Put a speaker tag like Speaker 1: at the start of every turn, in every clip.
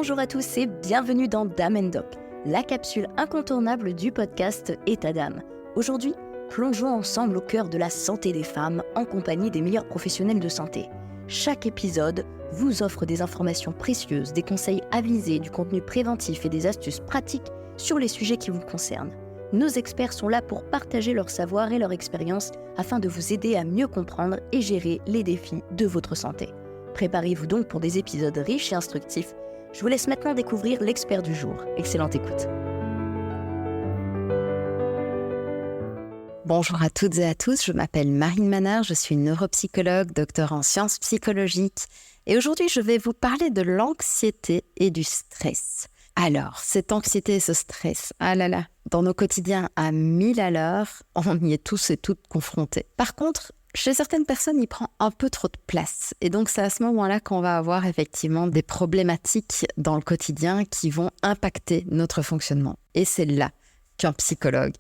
Speaker 1: Bonjour à tous et bienvenue dans Dame & Doc, la capsule incontournable du podcast État d'âme. Aujourd'hui, plongeons ensemble au cœur de la santé des femmes en compagnie des meilleurs professionnels de santé. Chaque épisode vous offre des informations précieuses, des conseils avisés, du contenu préventif et des astuces pratiques sur les sujets qui vous concernent. Nos experts sont là pour partager leur savoir et leur expérience afin de vous aider à mieux comprendre et gérer les défis de votre santé. Préparez-vous donc pour des épisodes riches et instructifs. Je vous laisse maintenant découvrir l'expert du jour. Excellente écoute. Bonjour à toutes et à tous, je m'appelle Marine Manard, je suis neuropsychologue, docteur en sciences psychologiques et aujourd'hui je vais vous parler de l'anxiété et du stress. Alors, cette anxiété et ce stress, dans nos quotidiens à 1000 à l'heure, on y est tous et toutes confrontés. Par contre, chez certaines personnes, il prend un peu trop de place. Et donc, c'est à ce moment-là qu'on va avoir effectivement des problématiques dans le quotidien qui vont impacter notre fonctionnement. Et c'est là qu'un psychologue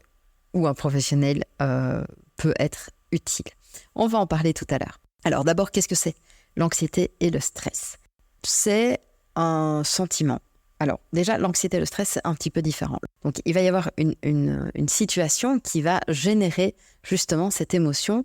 Speaker 1: ou un professionnel peut être utile. On va en parler tout à l'heure. Alors d'abord, qu'est-ce que c'est l'anxiété et le stress? C'est un sentiment. Alors déjà, l'anxiété et le stress, c'est un petit peu différent. Donc il va y avoir une situation qui va générer justement cette émotion,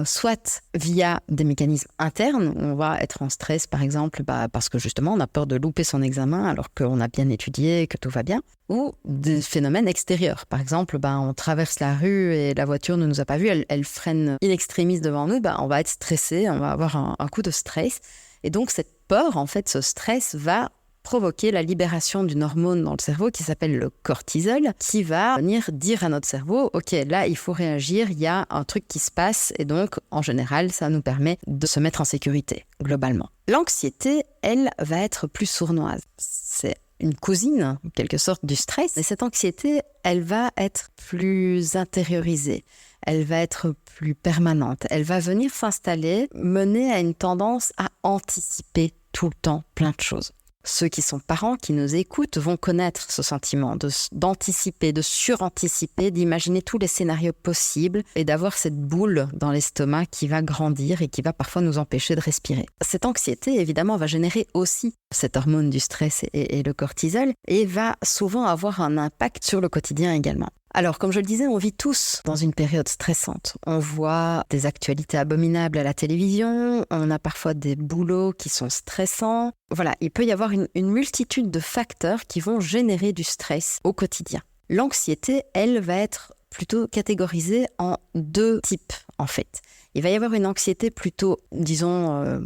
Speaker 1: soit via des mécanismes internes, on va être en stress par exemple parce que justement on a peur de louper son examen alors qu'on a bien étudié, que tout va bien, ou des phénomènes extérieurs. Par exemple, on traverse la rue et la voiture ne nous a pas vus, elle freine in extremis devant nous, on va être stressé, on va avoir un coup de stress. Et donc cette peur, en fait, ce stress va provoquer la libération d'une hormone dans le cerveau qui s'appelle le cortisol, qui va venir dire à notre cerveau « Ok, là, il faut réagir, il y a un truc qui se passe » et donc, en général, ça nous permet de se mettre en sécurité, globalement. L'anxiété, elle, va être plus sournoise. C'est une cousine, en quelque sorte, du stress. Et cette anxiété, elle va être plus intériorisée. Elle va être plus permanente. Elle va venir s'installer, mener à une tendance à anticiper tout le temps plein de choses. Ceux qui sont parents, qui nous écoutent, vont connaître ce sentiment d'anticiper, de suranticiper, d'imaginer tous les scénarios possibles et d'avoir cette boule dans l'estomac qui va grandir et qui va parfois nous empêcher de respirer. Cette anxiété, évidemment, va générer aussi cette hormone du stress et le cortisol et va souvent avoir un impact sur le quotidien également. Alors, comme je le disais, on vit tous dans une période stressante. On voit des actualités abominables à la télévision, on a parfois des boulots qui sont stressants. Voilà, il peut y avoir une multitude de facteurs qui vont générer du stress au quotidien. L'anxiété, elle, va être plutôt catégorisée en deux types, en fait. Il va y avoir une anxiété plutôt, disons,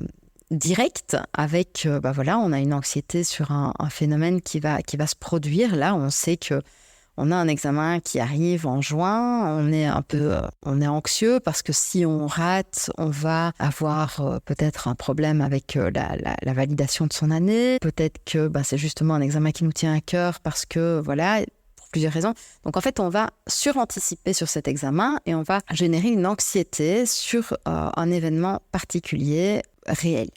Speaker 1: directe, avec, on a une anxiété sur un phénomène qui va se produire. Là, on sait que on a un examen qui arrive en juin, on est anxieux parce que si on rate, on va avoir peut-être un problème avec la validation de son année. Peut-être que c'est justement un examen qui nous tient à cœur parce que, pour plusieurs raisons. Donc en fait, on va suranticiper sur cet examen et on va générer une anxiété sur un événement particulier réel.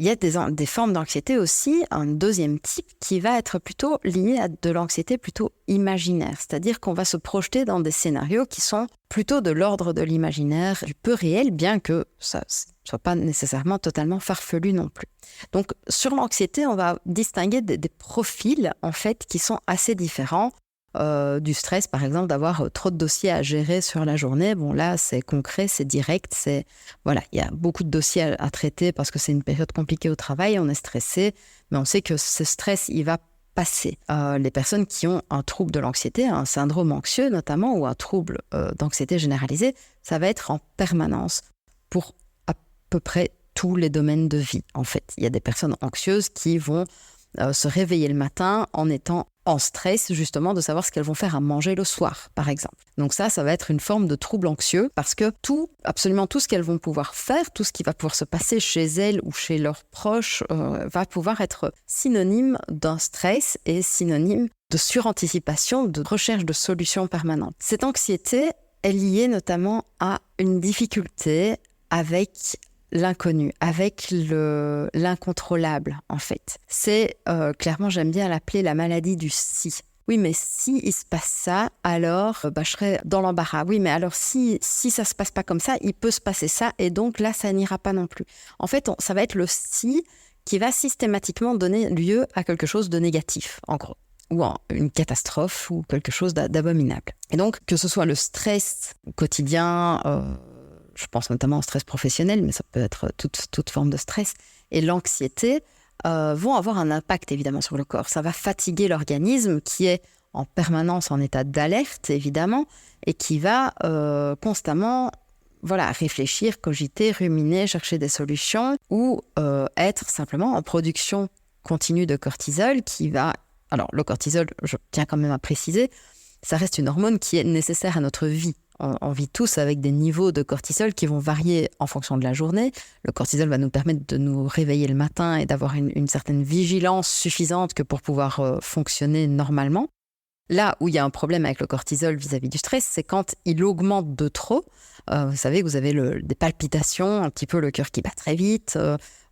Speaker 1: Il y a des formes d'anxiété aussi, un deuxième type qui va être plutôt lié à de l'anxiété plutôt imaginaire. C'est-à-dire qu'on va se projeter dans des scénarios qui sont plutôt de l'ordre de l'imaginaire, du peu réel, bien que ça ne soit pas nécessairement totalement farfelu non plus. Donc sur l'anxiété, on va distinguer des profils en fait qui sont assez différents. Du stress, par exemple, d'avoir trop de dossiers à gérer sur la journée. Bon, là, c'est concret, c'est direct, il y a beaucoup de dossiers à traiter parce que c'est une période compliquée au travail, on est stressé, mais on sait que ce stress, il va passer. Les personnes qui ont un trouble de l'anxiété, un syndrome anxieux notamment, ou un trouble d'anxiété généralisée, ça va être en permanence pour à peu près tous les domaines de vie, en fait. Il y a des personnes anxieuses qui vont se réveiller le matin en étant en stress, justement, de savoir ce qu'elles vont faire à manger le soir, par exemple. Donc ça va être une forme de trouble anxieux parce que absolument tout ce qu'elles vont pouvoir faire, tout ce qui va pouvoir se passer chez elles ou chez leurs proches va pouvoir être synonyme d'un stress et synonyme de suranticipation, de recherche de solutions permanentes. Cette anxiété est liée notamment à une difficulté avec l'inconnu, avec l'incontrôlable, en fait. C'est, clairement, j'aime bien l'appeler la maladie du si. Oui, mais si il se passe ça, alors je serai dans l'embarras. Oui, mais alors si ça se passe pas comme ça, il peut se passer ça, et donc là, ça n'ira pas non plus. En fait, ça va être le si qui va systématiquement donner lieu à quelque chose de négatif, en gros, ou une catastrophe ou quelque chose d'abominable. Et donc, que ce soit le stress quotidien, je pense notamment au stress professionnel, mais ça peut être toute forme de stress, et l'anxiété vont avoir un impact évidemment sur le corps. Ça va fatiguer l'organisme qui est en permanence en état d'alerte, évidemment, et qui va constamment réfléchir, cogiter, ruminer, chercher des solutions ou être simplement en production continue de cortisol qui va... Alors, le cortisol, je tiens quand même à préciser, ça reste une hormone qui est nécessaire à notre vie. On vit tous avec des niveaux de cortisol qui vont varier en fonction de la journée. Le cortisol va nous permettre de nous réveiller le matin et d'avoir une certaine vigilance suffisante que pour pouvoir fonctionner normalement. Là où il y a un problème avec le cortisol vis-à-vis du stress, c'est quand il augmente de trop. Vous savez que vous avez des palpitations, un petit peu le cœur qui bat très vite,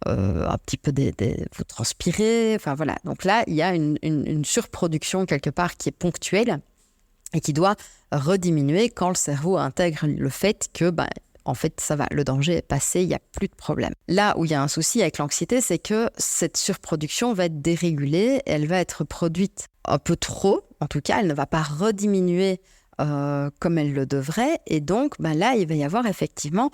Speaker 1: un petit peu vous transpirez. Enfin voilà. Donc là, il y a une surproduction quelque part qui est ponctuelle et qui doit rediminuer quand le cerveau intègre le fait que, en fait, ça va, le danger est passé, il n'y a plus de problème. Là où il y a un souci avec l'anxiété, c'est que cette surproduction va être dérégulée, elle va être produite un peu trop, en tout cas, elle ne va pas rediminuer comme elle le devrait, et donc là, il va y avoir effectivement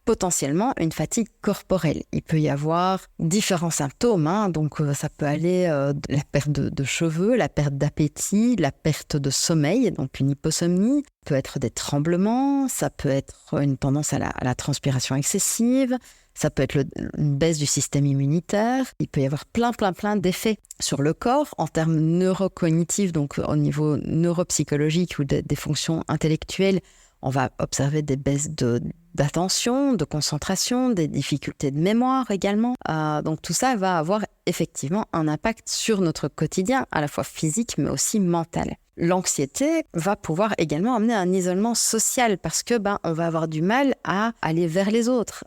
Speaker 1: potentiellement une fatigue corporelle. Il peut y avoir différents symptômes, donc ça peut aller de la perte de cheveux, la perte d'appétit, la perte de sommeil, donc une hyposomnie, ça peut être des tremblements, ça peut être une tendance à la transpiration excessive, ça peut être une baisse du système immunitaire, il peut y avoir plein d'effets sur le corps en termes neurocognitifs, donc au niveau neuropsychologique ou des fonctions intellectuelles. On va observer des baisses d'attention, de concentration, des difficultés de mémoire également. Donc tout ça va avoir effectivement un impact sur notre quotidien, à la fois physique mais aussi mental. L'anxiété va pouvoir également amener un isolement social parce que on va avoir du mal à aller vers les autres.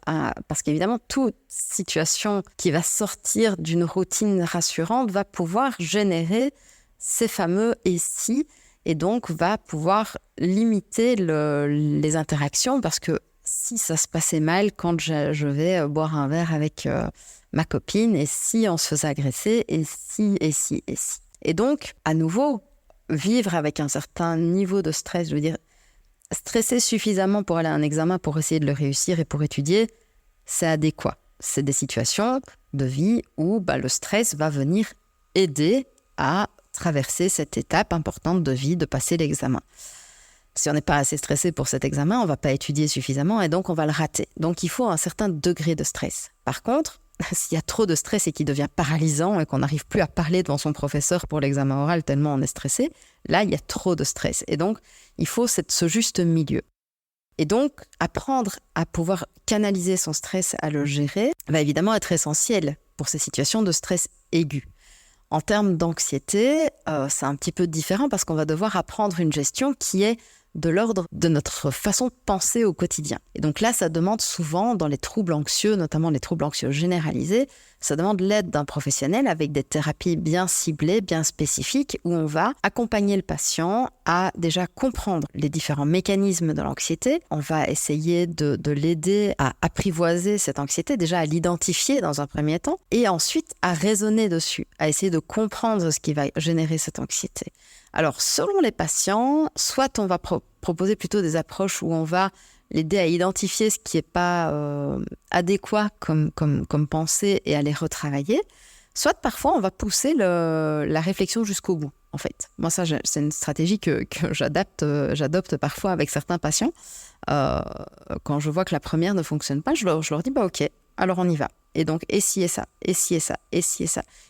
Speaker 1: Parce qu'évidemment, toute situation qui va sortir d'une routine rassurante va pouvoir générer ces fameux « et si », et donc va pouvoir limiter les interactions parce que si ça se passait mal quand je vais boire un verre avec ma copine, et si on se faisait agresser, et si. Et donc, à nouveau, vivre avec un certain niveau de stress, je veux dire, stresser suffisamment pour aller à un examen, pour essayer de le réussir et pour étudier, c'est adéquat. C'est des situations de vie où le stress va venir aider à traverser cette étape importante de vie, de passer l'examen. Si on n'est pas assez stressé pour cet examen, on ne va pas étudier suffisamment et donc on va le rater. Donc il faut un certain degré de stress. Par contre, s'il y a trop de stress et qu'il devient paralysant et qu'on n'arrive plus à parler devant son professeur pour l'examen oral tellement on est stressé, là il y a trop de stress. Et donc il faut ce juste milieu. Et donc apprendre à pouvoir canaliser son stress, à le gérer, va évidemment être essentiel pour ces situations de stress aigu. En termes d'anxiété, c'est un petit peu différent parce qu'on va devoir apprendre une gestion qui est de l'ordre de notre façon de penser au quotidien. Et donc là, ça demande souvent, dans les troubles anxieux, notamment les troubles anxieux généralisés, ça demande l'aide d'un professionnel avec des thérapies bien ciblées, bien spécifiques, où on va accompagner le patient à déjà comprendre les différents mécanismes de l'anxiété. On va essayer de l'aider à apprivoiser cette anxiété, déjà à l'identifier dans un premier temps, et ensuite à raisonner dessus, à essayer de comprendre ce qui va générer cette anxiété. Alors, selon les patients, soit on va proposer plutôt des approches où on va l'aider à identifier ce qui n'est pas adéquat comme pensée et à les retravailler, soit parfois on va pousser la réflexion jusqu'au bout, en fait. Moi, ça, c'est une stratégie que j'adopte parfois avec certains patients. Quand je vois que la première ne fonctionne pas, je leur dis ok, alors on y va. Et donc, et si et ça.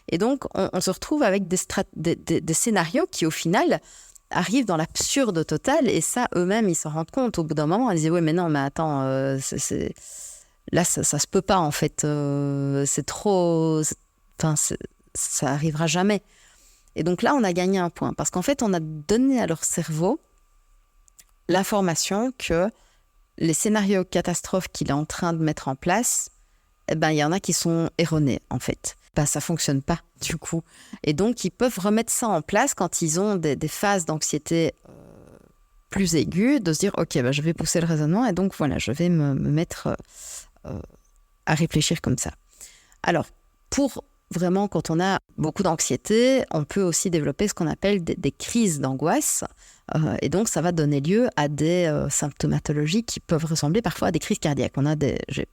Speaker 1: Et donc, on se retrouve avec des scénarios qui, au final, arrivent dans l'absurde total. Et ça, eux-mêmes, ils s'en rendent compte. Au bout d'un moment, ils disent « Oui, mais non, mais attends, là, ça se peut pas, en fait. C'est trop... ça arrivera jamais. » Et donc là, on a gagné un point. Parce qu'en fait, on a donné à leur cerveau l'information que les scénarios catastrophes qu'il est en train de mettre en place, il y en a qui sont erronés, en fait. Ça fonctionne pas, du coup. Et donc, ils peuvent remettre ça en place quand ils ont des phases d'anxiété plus aiguës, de se dire, ok, je vais pousser le raisonnement, et donc, voilà, je vais me mettre à réfléchir comme ça. Alors, pour vraiment, quand on a beaucoup d'anxiété, on peut aussi développer ce qu'on appelle des crises d'angoisse. Et donc, ça va donner lieu à des symptomatologies qui peuvent ressembler parfois à des crises cardiaques. J'ai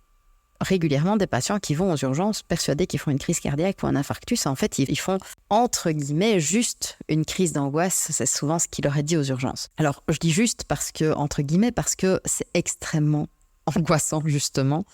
Speaker 1: régulièrement des patients qui vont aux urgences persuadés qu'ils font une crise cardiaque ou un infarctus. En fait, ils font, entre guillemets, juste une crise d'angoisse. C'est souvent ce qu'il leur est dit aux urgences. Alors, je dis juste parce que, entre guillemets, parce que c'est extrêmement angoissant, justement,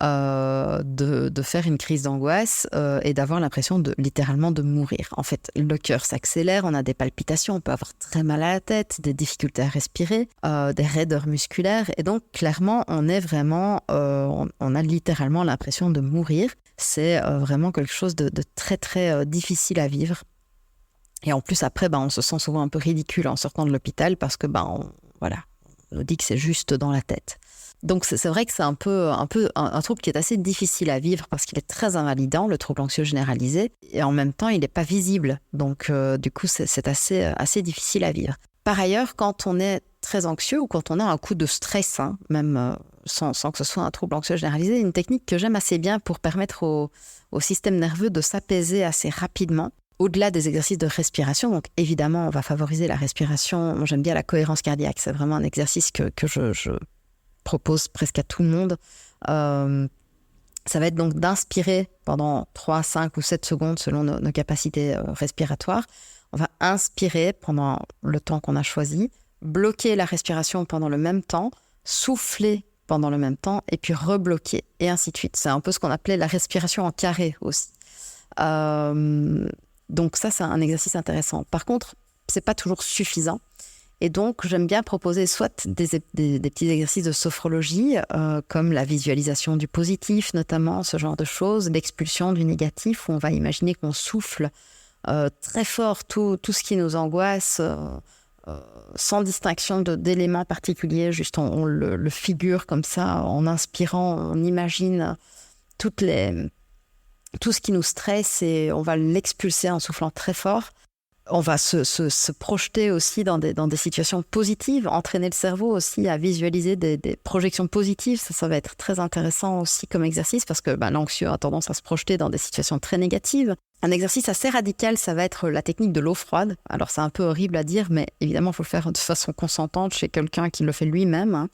Speaker 1: de faire une crise d'angoisse et d'avoir l'impression littéralement de mourir. En fait, le cœur s'accélère, on a des palpitations, on peut avoir très mal à la tête, des difficultés à respirer, des raideurs musculaires. Et donc, clairement, on est vraiment, on a littéralement l'impression de mourir. C'est vraiment quelque chose de très, très difficile à vivre. Et en plus, après, on se sent souvent un peu ridicule en sortant de l'hôpital parce que, on nous dit que c'est juste dans la tête. Donc, c'est vrai que c'est un trouble qui est assez difficile à vivre parce qu'il est très invalidant, le trouble anxieux généralisé, et en même temps, il n'est pas visible. Donc, du coup, c'est assez difficile à vivre. Par ailleurs, quand on est très anxieux ou quand on a un coup de stress, même sans que ce soit un trouble anxieux généralisé, une technique que j'aime assez bien pour permettre au système nerveux de s'apaiser assez rapidement, au-delà des exercices de respiration. Donc, évidemment, on va favoriser la respiration. Moi, j'aime bien la cohérence cardiaque. C'est vraiment un exercice que je propose presque à tout le monde. Ça va être donc d'inspirer pendant 3, 5 ou 7 secondes selon nos capacités respiratoires. On va inspirer pendant le temps qu'on a choisi, bloquer la respiration pendant le même temps, souffler pendant le même temps et puis rebloquer et ainsi de suite. C'est un peu ce qu'on appelait la respiration en carré aussi. Donc ça, c'est un exercice intéressant. Par contre, c'est pas toujours suffisant. Et donc, j'aime bien proposer soit des petits exercices de sophrologie, comme la visualisation du positif, notamment, ce genre de choses, l'expulsion du négatif, où on va imaginer qu'on souffle très fort tout ce qui nous angoisse, sans distinction d'éléments particuliers, juste on le figure comme ça, en inspirant, on imagine tout ce qui nous stresse et on va l'expulser en soufflant très fort. On va se projeter aussi dans des situations positives, entraîner le cerveau aussi à visualiser des projections positives. Ça va être très intéressant aussi comme exercice parce que l'anxieux a tendance à se projeter dans des situations très négatives. Un exercice assez radical, ça va être la technique de l'eau froide. Alors, c'est un peu horrible à dire, mais évidemment, il faut le faire de façon consentante chez quelqu'un qui le fait lui-même.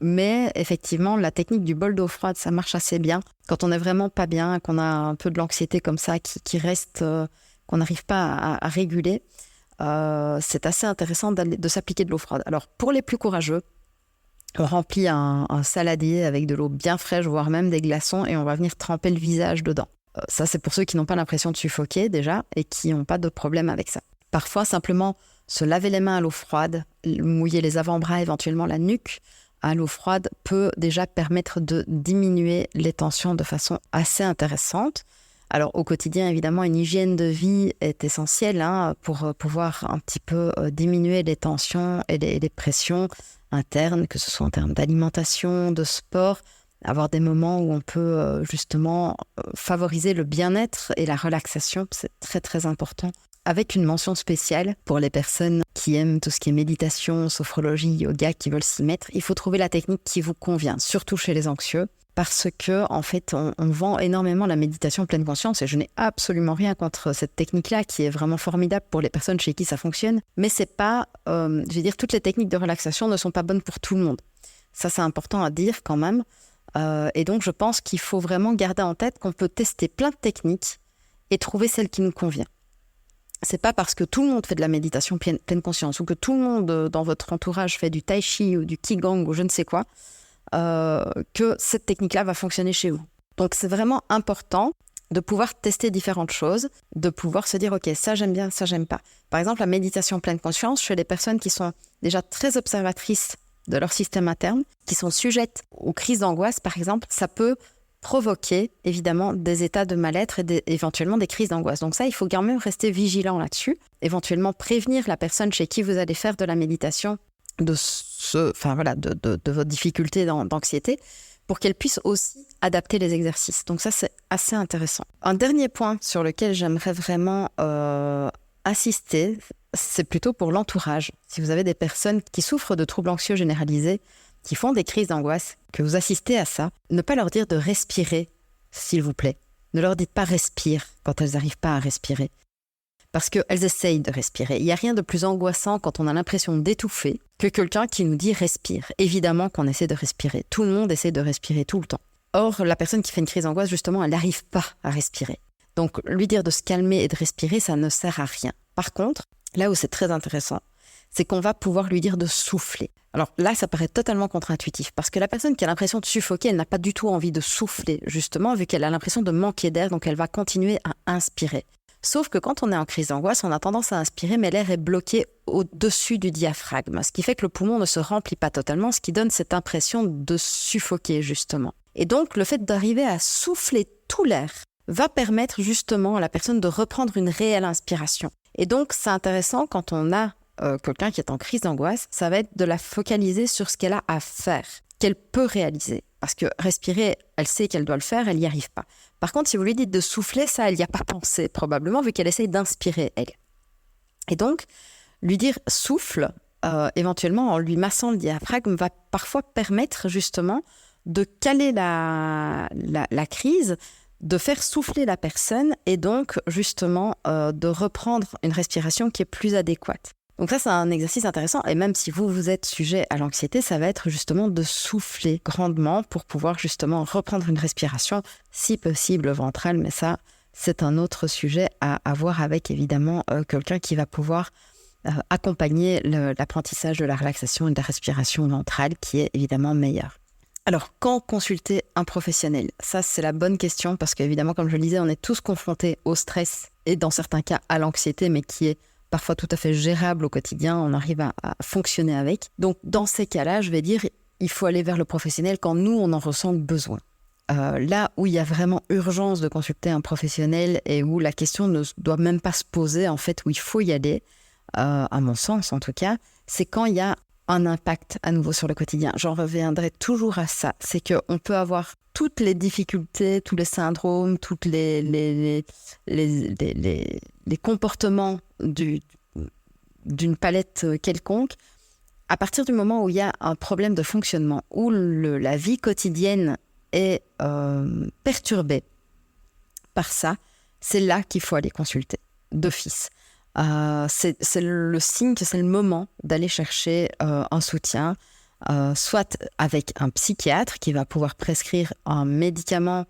Speaker 1: Mais effectivement, la technique du bol d'eau froide, ça marche assez bien. Quand on n'est vraiment pas bien, qu'on a un peu de l'anxiété comme ça qui reste... qu'on n'arrive pas à réguler, c'est assez intéressant de s'appliquer de l'eau froide. Alors, pour les plus courageux, on remplit un saladier avec de l'eau bien fraîche, voire même des glaçons, et on va venir tremper le visage dedans. Ça, c'est pour ceux qui n'ont pas l'impression de suffoquer déjà et qui n'ont pas de problème avec ça. Parfois, simplement se laver les mains à l'eau froide, mouiller les avant-bras, éventuellement la nuque, à l'eau froide peut déjà permettre de diminuer les tensions de façon assez intéressante. Alors, au quotidien, évidemment, une hygiène de vie est essentielle pour pouvoir un petit peu diminuer les tensions et les pressions internes, que ce soit en termes d'alimentation, de sport, avoir des moments où on peut justement favoriser le bien-être et la relaxation, c'est très, très important. Avec une mention spéciale pour les personnes qui aiment tout ce qui est méditation, sophrologie, yoga, qui veulent s'y mettre, il faut trouver la technique qui vous convient, surtout chez les anxieux. Parce que, en fait, on vend énormément la méditation pleine conscience et je n'ai absolument rien contre cette technique-là qui est vraiment formidable pour les personnes chez qui ça fonctionne. Mais c'est pas, toutes les techniques de relaxation ne sont pas bonnes pour tout le monde. Ça, c'est important à dire quand même. Et donc, je pense qu'il faut vraiment garder en tête qu'on peut tester plein de techniques et trouver celle qui nous convient. C'est pas parce que tout le monde fait de la méditation pleine conscience ou que tout le monde dans votre entourage fait du tai chi ou du qigong ou je ne sais quoi, que cette technique-là va fonctionner chez vous. Donc, c'est vraiment important de pouvoir tester différentes choses, de pouvoir se dire « Ok, ça j'aime bien, ça j'aime pas ». Par exemple, la méditation pleine conscience, chez les personnes qui sont déjà très observatrices de leur système interne, qui sont sujettes aux crises d'angoisse, par exemple, ça peut provoquer évidemment des états de mal-être et éventuellement des crises d'angoisse. Donc ça, il faut quand même rester vigilant là-dessus, éventuellement prévenir la personne chez qui vous allez faire de la méditation de votre difficulté d'anxiété pour qu'elle puisse aussi adapter les exercices. Donc ça, c'est assez intéressant. Un dernier point sur lequel j'aimerais vraiment assister, c'est plutôt pour l'entourage. Si vous avez des personnes qui souffrent de troubles anxieux généralisés, qui font des crises d'angoisse, que vous assistez à ça, ne pas leur dire de respirer, s'il vous plaît. Ne leur dites pas respire quand elles n'arrivent pas à respirer. Parce qu'elles essayent de respirer. Il n'y a rien de plus angoissant quand on a l'impression d'étouffer que quelqu'un qui nous dit respire. Évidemment qu'on essaie de respirer. Tout le monde essaie de respirer tout le temps. Or, la personne qui fait une crise d'angoisse, justement, elle n'arrive pas à respirer. Donc, lui dire de se calmer et de respirer, ça ne sert à rien. Par contre, là où c'est très intéressant, c'est qu'on va pouvoir lui dire de souffler. Alors là, ça paraît totalement contre-intuitif parce que la personne qui a l'impression de suffoquer, elle n'a pas du tout envie de souffler, justement, vu qu'elle a l'impression de manquer d'air, donc elle va continuer à inspirer. Sauf que quand on est en crise d'angoisse, on a tendance à inspirer, mais l'air est bloqué au-dessus du diaphragme, ce qui fait que le poumon ne se remplit pas totalement, ce qui donne cette impression de suffoquer, justement. Et donc, le fait d'arriver à souffler tout l'air va permettre justement à la personne de reprendre une réelle inspiration. Et donc, c'est intéressant quand on a quelqu'un qui est en crise d'angoisse, ça va être de la focaliser sur ce qu'elle a à faire, qu'elle peut réaliser. Parce que respirer, elle sait qu'elle doit le faire, elle n'y arrive pas. Par contre, si vous lui dites de souffler, ça, elle n'y a pas pensé probablement, vu qu'elle essaye d'inspirer, elle. Et donc, lui dire souffle, éventuellement en lui massant le diaphragme, va parfois permettre justement de caler la crise, de faire souffler la personne et donc justement de reprendre une respiration qui est plus adéquate. Donc ça, c'est un exercice intéressant. Et même si vous êtes sujet à l'anxiété, ça va être justement de souffler grandement pour pouvoir justement reprendre une respiration, si possible ventrale. Mais ça, c'est un autre sujet à voir avec évidemment quelqu'un qui va pouvoir accompagner l'apprentissage de la relaxation et de la respiration ventrale qui est évidemment meilleur. Alors, quand consulter un professionnel? Ça, c'est la bonne question parce qu'évidemment, comme je le disais, on est tous confrontés au stress et dans certains cas à l'anxiété, mais qui est parfois tout à fait gérable au quotidien, on arrive à fonctionner avec. Donc, dans ces cas-là, je vais dire, il faut aller vers le professionnel quand nous, on en ressent le besoin. Là où il y a vraiment urgence de consulter un professionnel et où la question ne doit même pas se poser, en fait, où il faut y aller, à mon sens en tout cas, c'est quand il y a un impact à nouveau sur le quotidien. J'en reviendrai toujours à ça. C'est qu'on peut avoir toutes les difficultés, tous les syndromes, toutes les comportements d'une palette quelconque. À partir du moment où il y a un problème de fonctionnement, où la vie quotidienne est perturbée par ça, c'est là qu'il faut aller consulter d'office. C'est le signe que c'est le moment d'aller chercher un soutien, soit avec un psychiatre qui va pouvoir prescrire un médicament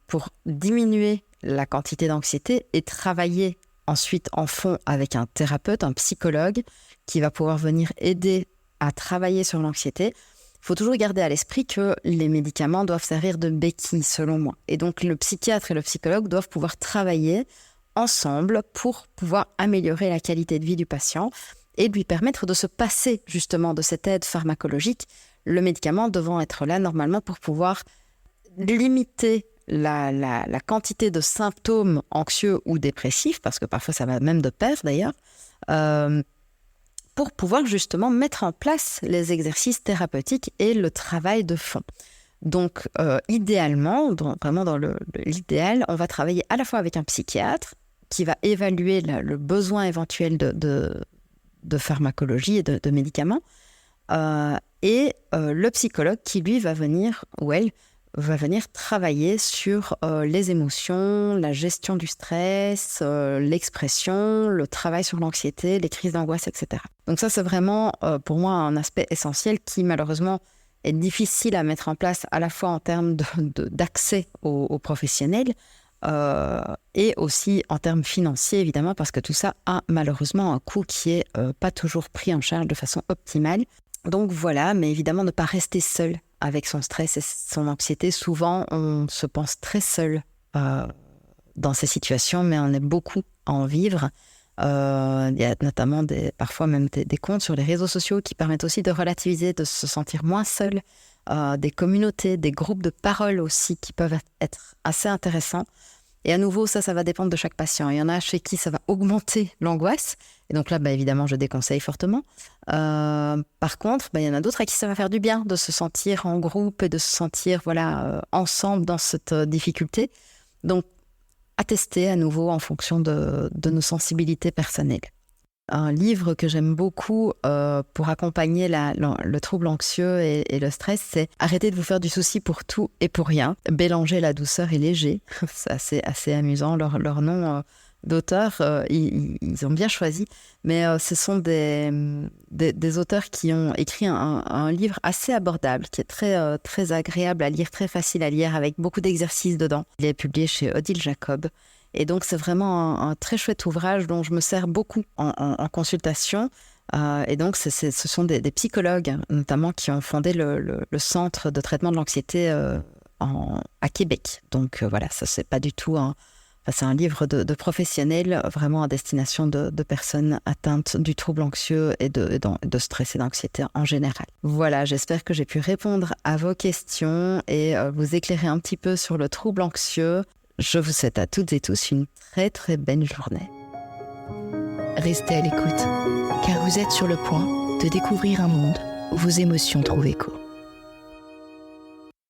Speaker 1: pour diminuer la quantité d'anxiété et travailler ensuite en fond avec un thérapeute, un psychologue qui va pouvoir venir aider à travailler sur l'anxiété. Il faut toujours garder à l'esprit que les médicaments doivent servir de béquille selon moi. Et donc le psychiatre et le psychologue doivent pouvoir travailler ensemble pour pouvoir améliorer la qualité de vie du patient et lui permettre de se passer justement de cette aide pharmacologique, le médicament devant être là normalement pour pouvoir limiter la quantité de symptômes anxieux ou dépressifs, parce que parfois ça va même de pair d'ailleurs, pour pouvoir justement mettre en place les exercices thérapeutiques et le travail de fond. Donc idéalement, vraiment dans l'idéal, on va travailler à la fois avec un psychiatre qui va évaluer le besoin éventuel de pharmacologie et de médicaments, et le psychologue qui, lui, va venir, ou elle, va venir travailler sur les émotions, la gestion du stress, l'expression, le travail sur l'anxiété, les crises d'angoisse, etc. Donc ça, c'est vraiment, pour moi, un aspect essentiel qui, malheureusement, est difficile à mettre en place à la fois en termes d'accès aux professionnels, et aussi en termes financiers, évidemment, parce que tout ça a malheureusement un coût qui est pas toujours pris en charge de façon optimale. Donc voilà, mais évidemment ne pas rester seul avec son stress et son anxiété. Souvent, on se pense très seul dans ces situations, mais on est beaucoup à en vivre. Il y a notamment parfois même des comptes sur les réseaux sociaux qui permettent aussi de relativiser, de se sentir moins seul. Des communautés, des groupes de parole aussi qui peuvent être assez intéressants. Et à nouveau, ça va dépendre de chaque patient. Il y en a chez qui ça va augmenter l'angoisse. Et donc là, évidemment, je déconseille fortement. Par contre, il y en a d'autres à qui ça va faire du bien de se sentir en groupe et de se sentir ensemble dans cette difficulté. Donc, à tester à nouveau en fonction de nos sensibilités personnelles. Un livre que j'aime beaucoup pour accompagner le trouble anxieux et le stress, c'est « Arrêtez de vous faire du souci pour tout et pour rien ». Bélanger la douceur et léger. C'est assez amusant, leur nom d'auteur, ils ont bien choisi. Mais ce sont des auteurs qui ont écrit un livre assez abordable, qui est très agréable à lire, très facile à lire, avec beaucoup d'exercices dedans. Il est publié chez Odile Jacob. Et donc, c'est vraiment un très chouette ouvrage dont je me sers beaucoup en consultation. Et donc, ce sont des psychologues, notamment, qui ont fondé le centre de traitement de l'anxiété à Québec. Donc, voilà, ça, c'est pas du tout c'est un livre de professionnels, vraiment à destination de personnes atteintes du trouble anxieux et de stress et d'anxiété en général. Voilà, j'espère que j'ai pu répondre à vos questions et vous éclairer un petit peu sur le trouble anxieux. Je vous souhaite à toutes et tous une très très belle journée.
Speaker 2: Restez à l'écoute, car vous êtes sur le point de découvrir un monde où vos émotions trouvent écho.